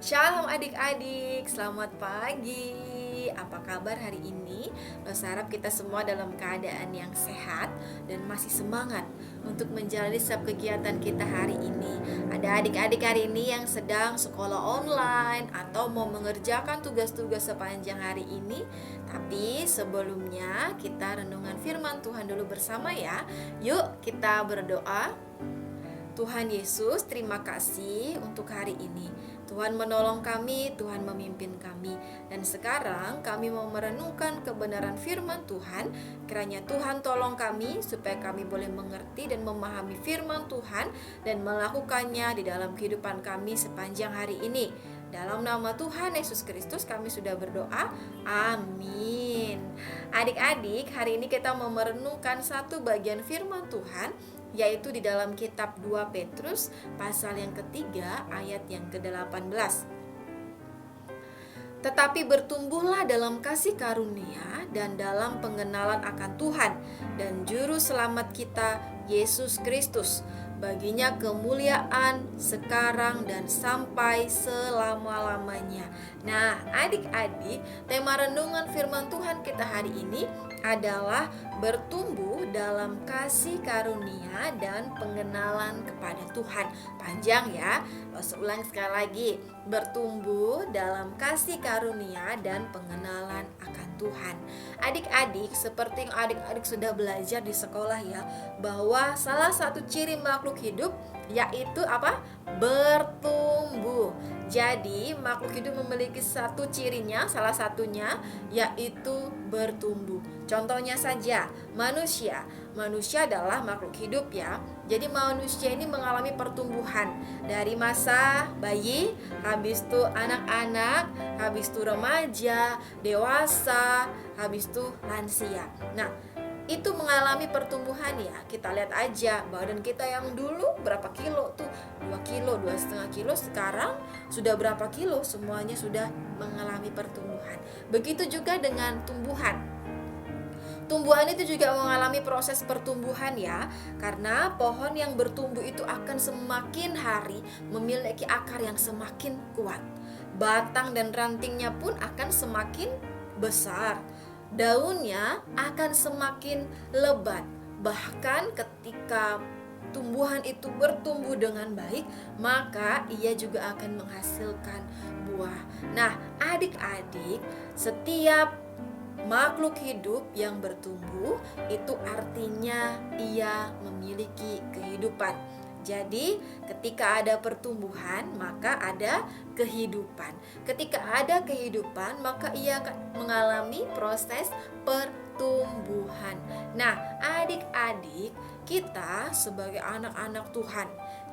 Shalom adik-adik, selamat pagi. Apa kabar hari ini? Rosa harap kita semua dalam keadaan yang sehat dan masih semangat untuk menjalani setiap kegiatan kita hari ini. Ada adik-adik hari ini yang sedang sekolah online atau mau mengerjakan tugas-tugas sepanjang hari ini. Tapi sebelumnya kita renungan firman Tuhan dulu bersama ya. Yuk kita berdoa. Tuhan Yesus, terima kasih untuk hari ini. Tuhan menolong kami, Tuhan memimpin kami. Dan sekarang kami mau merenungkan kebenaran firman Tuhan. Kiranya Tuhan tolong kami supaya kami boleh mengerti dan memahami firman Tuhan dan melakukannya di dalam kehidupan kami sepanjang hari ini. Dalam nama Tuhan Yesus Kristus kami sudah berdoa. Amin. Adik-adik, hari ini kita mau merenungkan satu bagian firman Tuhan, yaitu di dalam kitab 2 Petrus pasal yang ketiga ayat yang ke-18. Tetapi bertumbuhlah dalam kasih karunia dan dalam pengenalan akan Tuhan dan Juru Selamat kita, Yesus Kristus. Baginya kemuliaan sekarang dan sampai selama-lamanya. Nah, adik-adik, tema renungan firman Tuhan kita hari ini adalah bertumbuh dalam kasih karunia dan pengenalan kepada Tuhan. Panjang ya. Ulang sekali lagi. Bertumbuh dalam kasih karunia dan pengenalan akan Tuhan. Adik-adik, seperti yang adik-adik sudah belajar di sekolah ya, bahwa salah satu ciri makhluk hidup yaitu apa? Bertumbuh. Jadi makhluk hidup memiliki satu cirinya, salah satunya yaitu bertumbuh. Contohnya saja manusia. Manusia adalah makhluk hidup ya. Jadi manusia ini mengalami pertumbuhan dari masa bayi, habis itu anak-anak, habis itu remaja, dewasa, habis itu lansia. Nah, itu mengalami pertumbuhan ya. Kita lihat aja badan kita yang dulu berapa kilo tuh, 2 kilo, 2,5 kilo, sekarang sudah berapa kilo, semuanya sudah mengalami pertumbuhan. Begitu juga dengan tumbuhan. Tumbuhan itu juga mengalami proses pertumbuhan ya, karena pohon yang bertumbuh itu akan semakin hari memiliki akar yang semakin kuat. Batang dan rantingnya pun akan semakin besar. Daunnya akan semakin lebat. Bahkan ketika tumbuhan itu bertumbuh dengan baik, maka ia juga akan menghasilkan buah. Nah, adik-adik, setiap makhluk hidup yang bertumbuh itu artinya ia memiliki kehidupan. Jadi ketika ada pertumbuhan maka ada kehidupan. Ketika ada kehidupan maka ia akan mengalami proses pertumbuhan. Nah, adik-adik, kita sebagai anak-anak Tuhan,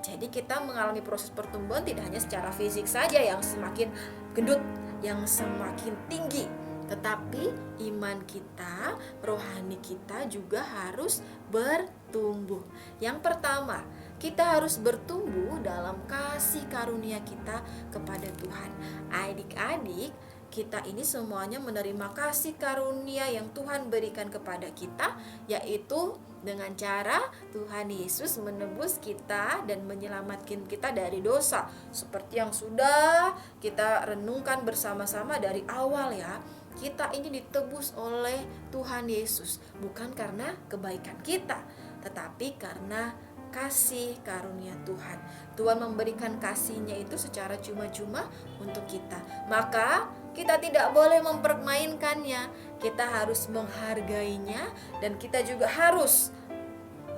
jadi kita mengalami proses pertumbuhan tidak hanya secara fisik saja yang semakin gendut, yang semakin tinggi, tetapi iman kita, rohani kita juga harus bertumbuh. Yang pertama, kita harus bertumbuh dalam kasih karunia kita kepada Tuhan. Adik-adik, kita ini semuanya menerima kasih karunia yang Tuhan berikan kepada kita, yaitu dengan cara Tuhan Yesus menebus kita dan menyelamatkan kita dari dosa, seperti yang sudah kita renungkan bersama-sama dari awal ya. Kita ini ditebus oleh Tuhan Yesus bukan karena kebaikan kita, tetapi karena kasih karunia Tuhan. Tuhan memberikan kasih-Nya itu secara cuma-cuma untuk kita. Maka kita tidak boleh mempermainkannya. Kita harus menghargainya dan kita juga harus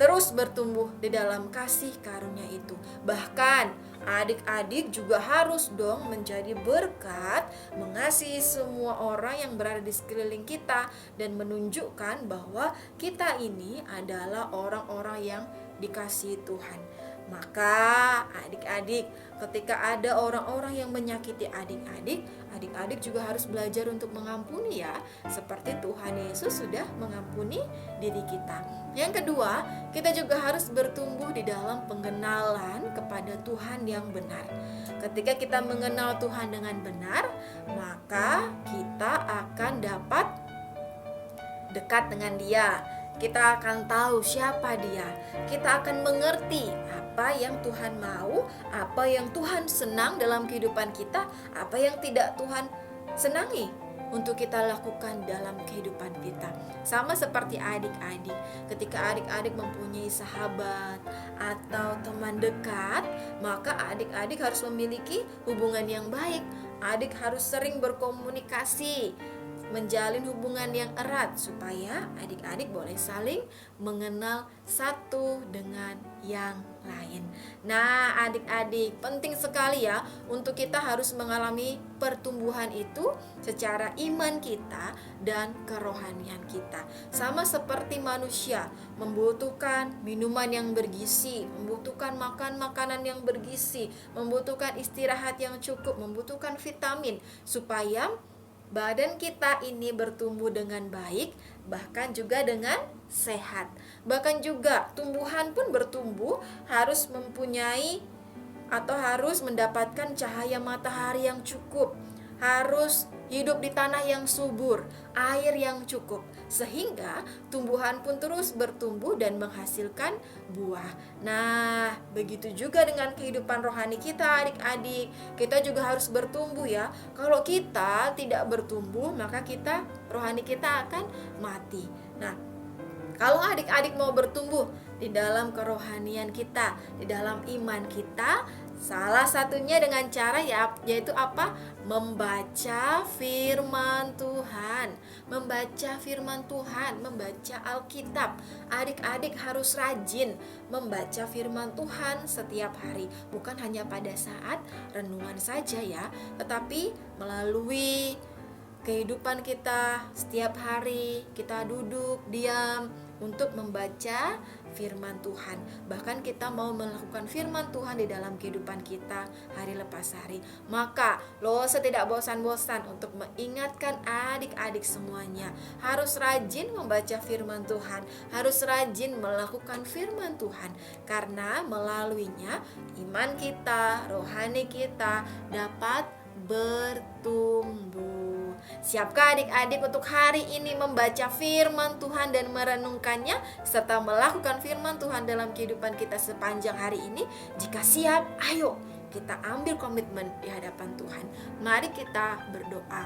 terus bertumbuh di dalam kasih karunia itu. Bahkan adik-adik juga harus dong menjadi berkat, mengasihi semua orang yang berada di sekeliling kita dan menunjukkan bahwa kita ini adalah orang-orang yang dikasihi Tuhan. Maka adik-adik, ketika ada orang-orang yang menyakiti adik-adik, adik-adik juga harus belajar untuk mengampuni ya, seperti Tuhan Yesus sudah mengampuni diri kita. Yang kedua, kita juga harus bertumbuh di dalam pengenalan kepada Tuhan yang benar. Ketika kita mengenal Tuhan dengan benar, maka kita akan dapat dekat dengan Dia. kita akan tahu siapa Dia. Kita akan mengerti apa yang Tuhan mau, apa yang Tuhan senang dalam kehidupan kita, apa yang tidak Tuhan senangi untuk kita lakukan dalam kehidupan kita. Sama seperti adik-adik, ketika adik-adik mempunyai sahabat atau teman dekat, maka adik-adik harus memiliki hubungan yang baik. Adik harus sering berkomunikasi, menjalin hubungan yang erat supaya adik-adik boleh saling mengenal satu dengan yang lain. Nah, adik-adik, penting sekali ya untuk kita harus mengalami pertumbuhan itu secara iman kita dan kerohanian kita. Sama seperti manusia membutuhkan minuman yang bergizi, membutuhkan makan makanan yang bergizi, membutuhkan istirahat yang cukup, membutuhkan vitamin supaya badan kita ini bertumbuh dengan baik, bahkan juga dengan sehat. Bahkan juga tumbuhan pun bertumbuh harus mempunyai atau harus mendapatkan cahaya matahari yang cukup, harus hidup di tanah yang subur, air yang cukup, sehingga tumbuhan pun terus bertumbuh dan menghasilkan buah. Nah, begitu juga dengan kehidupan rohani kita, adik-adik. Kita juga harus bertumbuh ya. Kalau kita tidak bertumbuh, maka rohani kita akan mati. Nah, kalau adik-adik mau bertumbuh di dalam kerohanian kita, di dalam iman kita, salah satunya dengan cara yaitu apa? Membaca firman Tuhan. Membaca firman Tuhan, membaca Alkitab. Adik-adik harus rajin membaca firman Tuhan setiap hari, bukan hanya pada saat renungan saja ya, tetapi melalui kehidupan kita setiap hari. Kita duduk diam untuk membaca firman Tuhan. Bahkan kita mau melakukan firman Tuhan di dalam kehidupan kita hari lepas hari. Maka Lose tidak bosan-bosan untuk mengingatkan adik-adik semuanya, harus rajin membaca firman Tuhan, harus rajin melakukan firman Tuhan, karena melaluinya iman kita, rohani kita dapat bertumbuh. Siapkah adik-adik untuk hari ini membaca firman Tuhan dan merenungkannya serta melakukan firman Tuhan dalam kehidupan kita sepanjang hari ini? Jika siap, ayo kita ambil komitmen di hadapan Tuhan. Mari kita berdoa.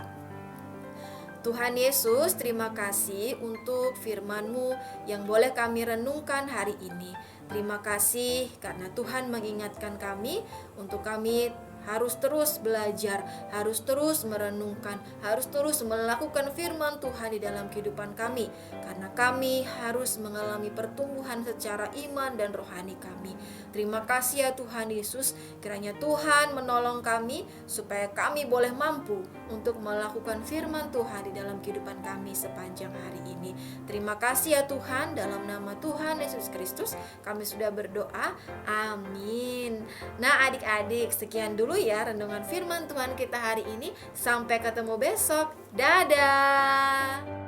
Tuhan Yesus, terima kasih untuk firman-Mu yang boleh kami renungkan hari ini. Terima kasih karena Tuhan mengingatkan kami untuk kami harus terus belajar, harus terus merenungkan, harus terus melakukan firman Tuhan di dalam kehidupan kami, karena kami harus mengalami pertumbuhan secara iman dan rohani kami. Terima kasih ya Tuhan Yesus, kiranya Tuhan menolong kami supaya kami boleh mampu untuk melakukan firman Tuhan di dalam kehidupan kami sepanjang hari ini. Terima kasih ya Tuhan, dalam nama Tuhan Yesus Kristus kami sudah berdoa, amin. Nah adik-adik, sekian dulu ya renungan firman Tuhan kita hari ini. Sampai ketemu besok. Dadah.